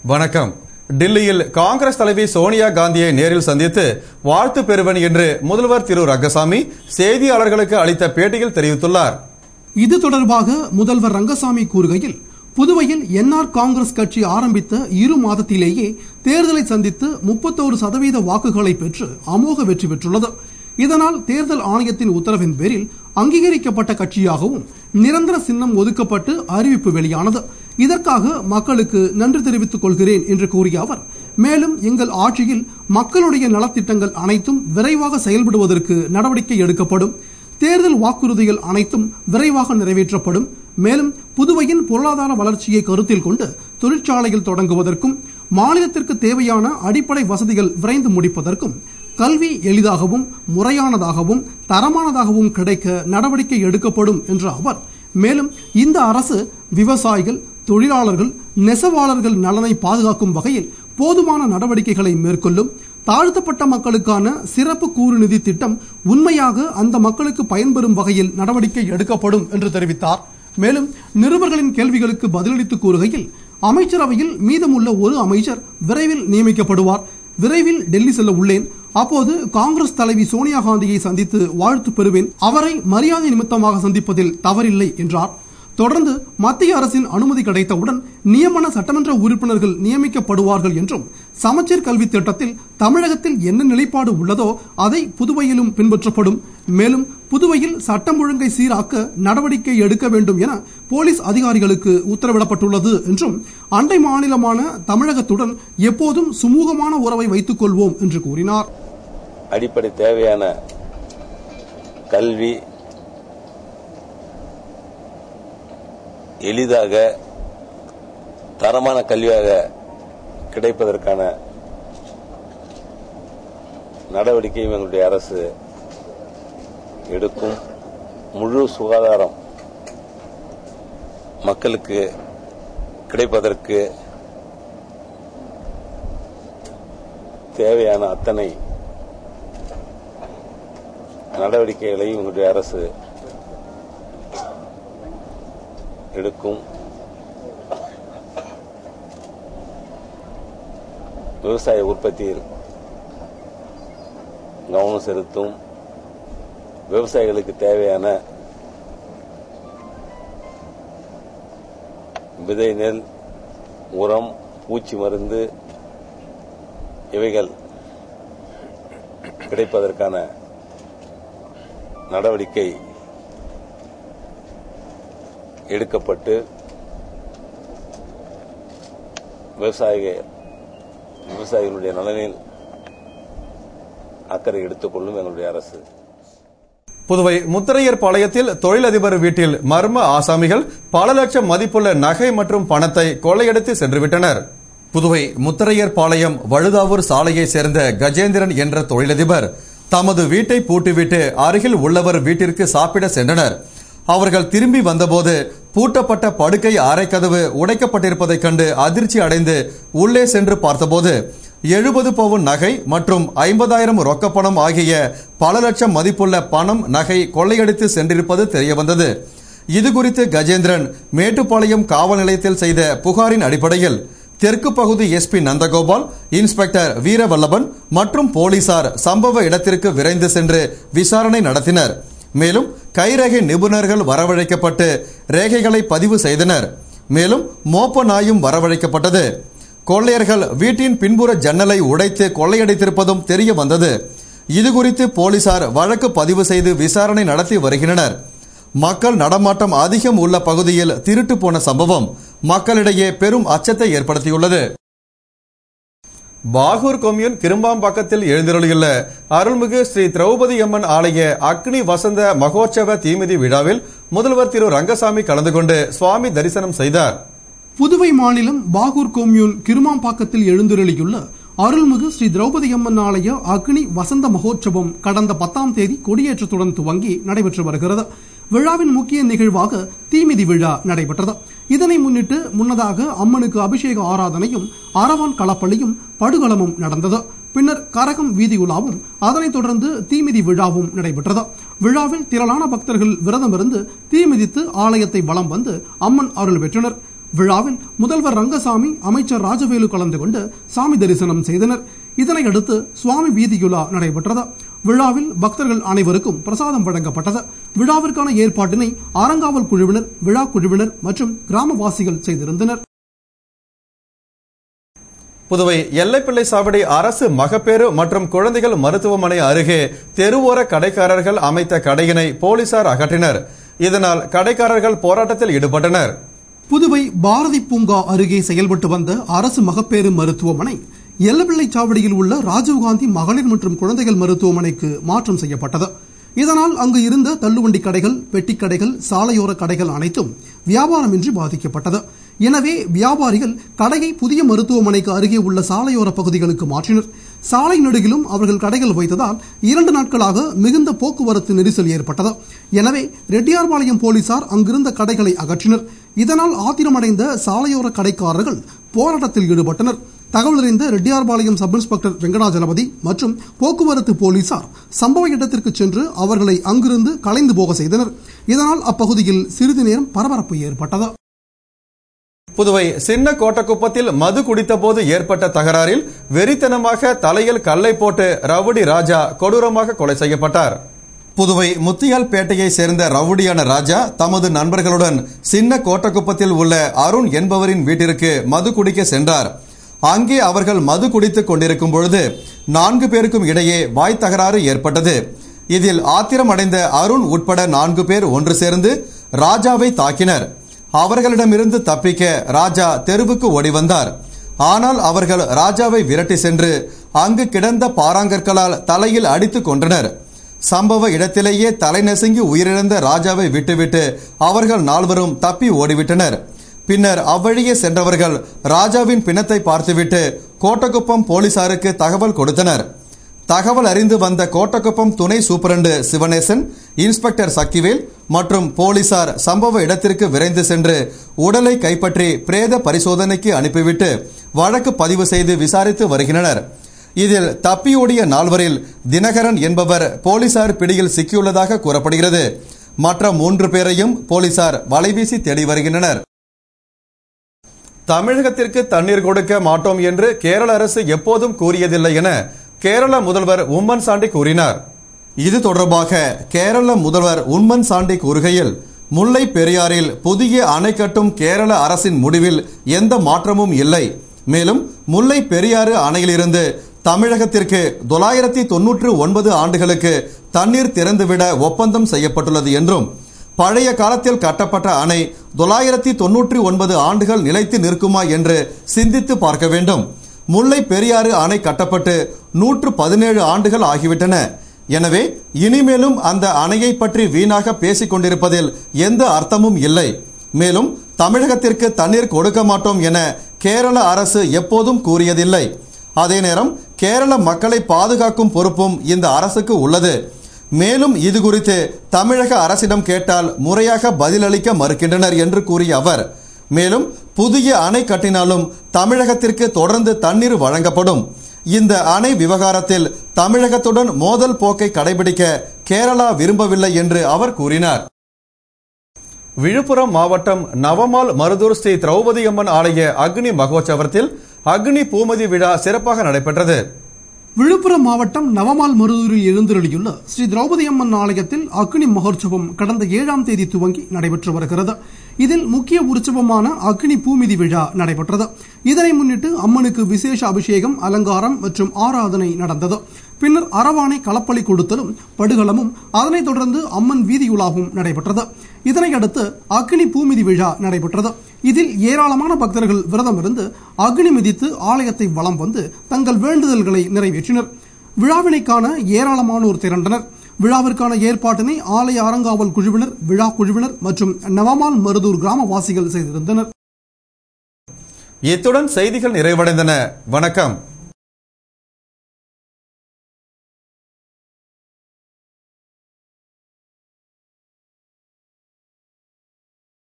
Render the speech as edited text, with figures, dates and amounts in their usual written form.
வணக்கம். டில்லியில் காங்கிரஸ் தலைவி சோனியா காந்தியை நேரில் சந்தித்து வாழ்த்து பெறுவன் என்று முதல்வர் திரு ரங்கசாமி செய்தியாளர்களுக்கு அளித்த பேட்டியில் தெரிவித்துள்ளார். இது தொடர்பாக முதல்வர் ரங்கசாமி கூறுகையில், புதுவையில் என்ஆர் காங்கிரஸ் கட்சி ஆரம்பித்த 2 மாதத்திலேயே தேர்தலை சந்தித்து 31% வாக்குகளை பெற்று அமோக வெற்றி பெற்றுள்ளது. இதனால் தேர்தல் ஆணையத்தின் உத்தரவின் பேரில் அங்கீகரிக்கப்பட்ட கட்சியாகவும் நிரந்தர சின்னம் ஒதுக்கப்பட்டு அறிவிப்பு வெளியானது. இதற்காக மக்களுக்கு நன்றி தெரிவித்துக் கொள்கிறேன் என்று கூறிய அவர், மேலும் எங்கள் ஆட்சியில் மக்களுடைய நலத்திட்டங்கள் அனைத்தும் விரைவாக செயல்படுவதற்கு நடவடிக்கை எடுக்கப்படும். தேர்தல் வாக்குறுதிகள் அனைத்தும் விரைவாக நிறைவேற்றப்படும். மேலும் புதுவையின் பொருளாதார வளர்ச்சியை கருத்தில் கொண்டு தொழிற்சாலைகள் தொடங்குவதற்கும் மாநிலத்திற்கு தேவையான அடிப்படை வசதிகள் விரைந்து முடிப்பதற்கும் கல்வி எளிதாகவும் முறையானதாகவும் தரமானதாகவும் கிடைக்க நடவடிக்கை எடுக்கப்படும் என்ற அவர், மேலும் இந்த அரசு விவசாயிகள், தொழிலாளர்கள், நெசவாளர்கள் நலனை பாதுகாக்கும் வகையில் போதுமான நடவடிக்கைகளை மேற்கொள்ளும். தாழ்த்தப்பட்ட மக்களுக்கான சிறப்பு கூறு நிதி திட்டம் உண்மையாக அந்த மக்களுக்கு பயன்பெறும் வகையில் நடவடிக்கை எடுக்கப்படும் என்று தெரிவித்தார். மேலும் நிருபர்களின் கேள்விகளுக்கு பதிலளித்து கூறுகையில், அமைச்சரவையில் மீதமுள்ள ஒரு அமைச்சர் விரைவில் நியமிக்கப்படுவார். விரைவில் டெல்லி செல்ல உள்ளேன். அப்போது காங்கிரஸ் தலைவி சோனியா காந்தியை சந்தித்து வாழ்த்து பெறுவேன். அவரை மரியாதை நிமித்தமாக சந்திப்பதில் தவறில்லை என்றார். தொடர்ந்து மத்திய அரசின் அனுமதி கிடைத்தவுடன் நியமன சட்டமன்ற உறுப்பினர்கள் நியமிக்கப்படுவார்கள் என்றும், சமச்சீர் கல்வி திட்டத்தில் தமிழகத்தில் என்ன நிலைப்பாடு உள்ளதோ அதை புதுவையிலும் பின்பற்றப்படும். மேலும் புதுவையில் சட்டம் ஒழுங்கை சீராக்க நடவடிக்கை எடுக்க வேண்டும் என போலீஸ் அதிகாரிகளுக்கு உத்தரவிடப்பட்டுள்ளது என்றும், அண்டை மாநிலமான தமிழகத்துடன் எப்போதும் சுமூகமான உறவை வைத்துக் கொள்வோம் என்று கூறினார். அடிப்படை தேவையான கல்வி எளிதாக தரமான கல்வியாக கிடைப்பதற்கான நடவடிக்கையும் எங்களுடைய அரசு எடுக்கும். முழு சுகாதாரம் மக்களுக்கு கிடைப்பதற்கு தேவையான அத்தனை நடவடிக்கைகளையும் எங்களுடைய அரசு எடுக்கும். விவசாய உற்பத்தியில் கவனம் செலுத்தும். விவசாயிகளுக்கு தேவையான விதை நெல், உரம், பூச்சி மருந்து இவைகள் கிடைப்பதற்கான நடவடிக்கை எடுக்கப்பட்டு விவசாயிகளுடைய நலனில் அக்கறை எடுத்துக்கொள்ளும் எங்களுடைய அரசு. புதுவை முத்தரையர் பாளையத்தில் தொழிலதிபர் வீட்டில் மர்ம ஆசாமிகள் பல லட்சம் மதிப்புள்ள நகை மற்றும் பணத்தை கொள்ளையடித்து சென்றுவிட்டனர். புதுவை முத்தரையர் பாளையம் வழுதாவூர் சாலையை சேர்ந்த கஜேந்திரன் என்ற தொழிலதிபர் தமது வீட்டை பூட்டிவிட்டு அருகில் உள்ளவர் வீட்டிற்கு சாப்பிட சென்றனர். அவர்கள் திரும்பி வந்தபோது பூட்டப்பட்ட படுக்கை அறைக்கதவு உடைக்கப்பட்டிருப்பதைக் கண்டு அதிர்ச்சி அடைந்து உள்ளே சென்று பார்த்தபோது 70 பவுன் நகை மற்றும் 50,000 ரொக்கப்பணம் ஆகிய பல லட்சம் மதிப்புள்ள பணம், நகை கொள்ளையடித்து சென்றிருப்பது தெரியவந்தது. இதுகுறித்து கஜேந்திரன் மேட்டுப்பாளையம் காவல் நிலையத்தில் செய்த புகாரின் அடிப்படையில் தெற்கு பகுதி எஸ்பி நந்தகோபால், இன்ஸ்பெக்டர் வீரவல்லபன் மற்றும் போலீசார் சம்பவ இடத்திற்கு விரைந்து சென்று விசாரணை நடத்தினர். மேலும் கைரேகை நிபுணர்கள் வரவழைக்கப்பட்டு ரேகைகளை பதிவு செய்தனர். மேலும் மோப்ப நாயும் வரவழைக்கப்பட்டது. கொள்ளையர்கள் வீட்டின் பின்புற ஜன்னலை உடைத்து கொள்ளையடித்திருப்பதும் தெரிய வந்தது. இதுகுறித்து போலீசார் வழக்கு பதிவு செய்து விசாரணை நடத்தி வருகின்றனர். மக்கள் நடமாட்டம் அதிகம் உள்ள பகுதியில் திருட்டு போன சம்பவம் மக்களிடையே பெரும் அச்சத்தை ஏற்படுத்தியுள்ளது. பாகூர் கொம்யூன் கிரும்பாம்பாக்கத்தில் எழுந்தருளியுள்ள அருள்மிகு ஸ்ரீ திரௌபதி அம்மன் ஆலய அக்னி வசந்த மகோற்சவ தீமிதி விழாவில் முதல்வர் திரு ரங்கசாமி கலந்து கொண்டு சுவாமி தரிசனம் செய்தார். புதுவை மாநிலம் பாகூர் கொம்யூன் கிரும்பாம்பாக்கத்தில் எழுந்தருளியுள்ள அருள்மிகு ஸ்ரீ திரௌபதி அம்மன் ஆலய அக்னி வசந்த மகோற்சவம் கடந்த 10ஆம் தேதி கொடியேற்றத்துடன் துவங்கி நடைபெற்று வருகிறது. விழாவின் முக்கிய நிகழ்வாக தீமிதி விழா நடைபெற்றது. இதனை முன்னிட்டு முன்னதாக அம்மனுக்கு அபிஷேக ஆராதனையும் அரவான் களப்பலியும் படுகளமும் நடந்தது. பின்னர் கரகம் வீதி உலாவும் அதனைத் தொடர்ந்து தீமிதி விழாவும் நடைபெற்றது. விழாவில் திரளான பக்தர்கள் விரதமிருந்து தீமிதித்து ஆலயத்தை வலம் வந்து அம்மன் அருள் பெற்றனர். விழாவில் முதல்வர் ரங்கசாமி, அமைச்சர் ராஜவேலு கலந்து கொண்டு சாமி தரிசனம் செய்தனர். இதனையடுத்து சுவாமி வீதியுலா நடைபெற்றது. விழாவில் பக்தர்கள் அனைவருக்கும் பிரசாதம் வழங்கப்பட்டது. விழாவிற்கான ஏற்பாட்டினை ஆரங்காவல் குழுவினர், விழா குழுவினர் மற்றும் கிராமவாசிகள் செய்திருந்தனர். புதுவை எல்லைப்பிள்ளை சாவடி அரசு மகப்பேறு மற்றும் குழந்தைகள் மருத்துவமனை அருகே தெருவோர கடைக்காரர்கள் அமைத்த கடையினை போலீசார் அகற்றினர். இதனால் கடைக்காரர்கள் போராட்டத்தில் ஈடுபட்டனர். புதுவை பாரதி பூங்கா அருகே செயல்பட்டு வந்த அரசு மகப்பேறு மருத்துவமனை எல்லைப்பிள்ளை சாவடியில் உள்ள ராஜீவ்காந்தி மகளிர் மற்றும் குழந்தைகள் மருத்துவமனைக்கு மாற்றம் செய்யப்பட்டது. இதனால் அங்கு இருந்த தள்ளுவண்டி கடைகள், பெட்டிக்கடைகள், சாலையோர கடைகள் அனைத்தும் வியாபாரமின்றி பாதிக்கப்பட்டது. எனவே வியாபாரிகள் கடையை புதிய மருத்துவமனைக்கு அருகே உள்ள சாலையோர பகுதிகளுக்கு மாற்றினர். சாலை நெடுகிலும் அவர்கள் கடைகள் வைத்ததால் 2 நாட்களாக மிகுந்த போக்குவரத்து நெரிசல் ஏற்பட்டது. எனவே ரெட்டியார்பாளையம் போலீசார் அங்கிருந்த கடைகளை அகற்றினர். இதனால் ஆத்திரமடைந்த சாலையோர கடைக்காரர்கள் போராட்டத்தில் ஈடுபட்டனர். தகவல் அறிந்த ரெட்டியார்பாளையம் சப் இன்ஸ்பெக்டர் வெங்கடாஜலபதி மற்றும் போக்குவரத்து போலீசார் சம்பவ இடத்திற்கு சென்று அவர்களை அங்கிருந்து கலைந்து போக செய்தனர். இதனால் அப்பகுதியில் சிறிது நேரம் பரபரப்பு ஏற்பட்டது. புதுவை சின்ன கோட்டக்குப்பத்தில் மது குடித்த போது ஏற்பட்ட தகராறில் வெறித்தனமாக தலையில் கல்லை போட்டு ரவுடி ராஜா கொடூரமாக கொலை செய்யப்பட்டார். புதுவை முத்தியால்பேட்டையை சேர்ந்த ரவுடியான ராஜா தமது நண்பர்களுடன் சின்ன கோட்டக்குப்பத்தில் உள்ள அருண் என்பவரின் வீட்டிற்கு மது குடிக்க சென்றார். அங்கே அவர்கள் மது குடித்துக் கொண்டிருக்கும் பொழுது 4 பேருக்கும் இடையே வாய் தகராறு ஏற்பட்டது. இதில் ஆத்திரமடைந்த அருண் உட்பட 4 பேர் ஒன்று சேர்ந்து ராஜாவை தாக்கினர். அவர்களிடமிருந்து தப்பிக்க ராஜா தெருவுக்கு ஓடி வந்தார். ஆனால் அவர்கள் ராஜாவை விரட்டி சென்று அங்கு கிடந்த பாறாங்கற்களால் தலையில் அடித்துக் கொன்றனர். சம்பவ இடத்திலேயே தலை நசுங்கி உயிரிழந்த ராஜாவை விட்டுவிட்டு அவர்கள் 4வரும் தப்பி ஓடிவிட்டனர். பின்னர் அவ்வழியே சென்றவர்கள் ராஜாவின் பிணத்தை பார்த்துவிட்டு கோட்டக்குப்பம் போலீசாருக்கு தகவல் கொடுத்தனர். தகவல் அறிந்து வந்த கோட்டக்குப்பம் துணை சூப்பரண்டு சிவனேசன், இன்ஸ்பெக்டர் சக்திவேல் மற்றும் போலீசார் சம்பவ இடத்திற்கு விரைந்து சென்று உடலை கைப்பற்றி பிரேத பரிசோதனைக்கு அனுப்பிவிட்டு வழக்கு பதிவு செய்து விசாரித்து வருகின்றனர். இதில் தப்பியோடிய 4வரில் தினகரன் என்பவர் போலீசார் பிடியில் சிக்கியுள்ளதாக கூறப்படுகிறது. மற்ற 3 பேரையும் போலீசார் வலைவீசி தேடி வருகின்றனர். தமிழகத்திற்கு தண்ணீர் கொடுக்க மாட்டோம் என்று கேரள அரசு எப்போதும் கூறியதில்லை என கேரள முதல்வர் உம்மன் சாண்டி கூறினார். இது தொடர்பாக கேரள முதல்வர் உம்மன் சாண்டி கூறுகையில், முல்லை பெரியாறில் புதிய அணை கட்டும் கேரள அரசின் முடிவில் எந்த மாற்றமும் இல்லை. மேலும் முல்லை பெரியாறு அணையிலிருந்து தமிழகத்திற்கு 999 ஆண்டுகளுக்கு தண்ணீர் திறந்துவிட ஒப்பந்தம் செய்யப்பட்டுள்ளது என்றும், பழைய காலத்தில் கட்டப்பட்ட அணை 999 ஆண்டுகள் நிலைத்து நிற்குமா என்று சிந்தித்து பார்க்க வேண்டும். முல்லை பெரியாறு அணை கட்டப்பட்டு 117 ஆண்டுகள் ஆகிவிட்டன. எனவே இனிமேலும் அந்த அணையை பற்றி வீணாக பேசிக் கொண்டிருப்பதில் எந்த அர்த்தமும் இல்லை. மேலும் தமிழகத்திற்கு தண்ணீர் கொடுக்க மாட்டோம் என கேரள அரசு எப்போதும் கூறியதில்லை. அதே நேரம் கேரள மக்களை பாதுகாக்கும் பொறுப்பும் இந்த அரசுக்கு உள்ளது. மேலும் இது குறித்து தமிழக அரசிடம் கேட்டால் முறையாக பதிலளிக்க மறுக்கின்றனர் என்று கூறிய அவர், மேலும் புதிய அணை கட்டினாலும் தமிழகத்திற்கு தொடர்ந்து தண்ணீர் வழங்கப்படும். இந்த அணை விவகாரத்தில் தமிழகத்துடன் மோதல் போக்கை கடைபிடிக்க கேரளா விரும்பவில்லை என்று அவர் கூறினார். விழுப்புரம் மாவட்டம் நவமால் மருதூர் ஸ்ரீ திரௌபதி அம்மன் ஆலய அக்னி மகோற்சவத்தில் அக்னி பூமதி விழா சிறப்பாக நடைபெற்றது. விழுப்புரம் மாவட்டம் நவமால் மருதூரில் எழுந்தருளியுள்ள ஸ்ரீ திரௌபதி அம்மன் ஆலயத்தில் அக்னி மகோற்சவம் கடந்த 7ஆம் தேதி துவங்கி நடைபெற்று வருகிறது. இதில் முக்கிய உற்சவமான அக்னி பூமிதி விழா நடைபெற்றது. இதனை முன்னிட்டு அம்மனுக்கு விசேஷ அபிஷேகம், அலங்காரம் மற்றும் ஆராதனை நடந்தது. பின்னர் அரவானை களப்பலி கொடுத்தலும் படுகளமும், அதனைத் தொடர்ந்து அம்மன் வீதியுலாவும் நடைபெற்றது. இதனையடுத்து அக்னி பூமிதி விழா நடைபெற்றது. இதில் ஏராளமான பக்தர்கள் விரதம் இருந்து அக்னி மிதித்து ஆலயத்தை வலம் வந்து தங்கள் வேண்டுதல்களை நிறைவேற்றினர். விழாவினை காண ஏராளமானோர் திரண்டனர். விழாவிற்கான ஏற்பாட்டினை ஆலய அறங்காவல் குழுவினர், விழா குழுவினர் மற்றும் நவமால் மருதூர் கிராமவாசிகள் செய்திருந்தனர். இத்துடன் செய்திகள் நிறைவடைந்தன. வணக்கம்.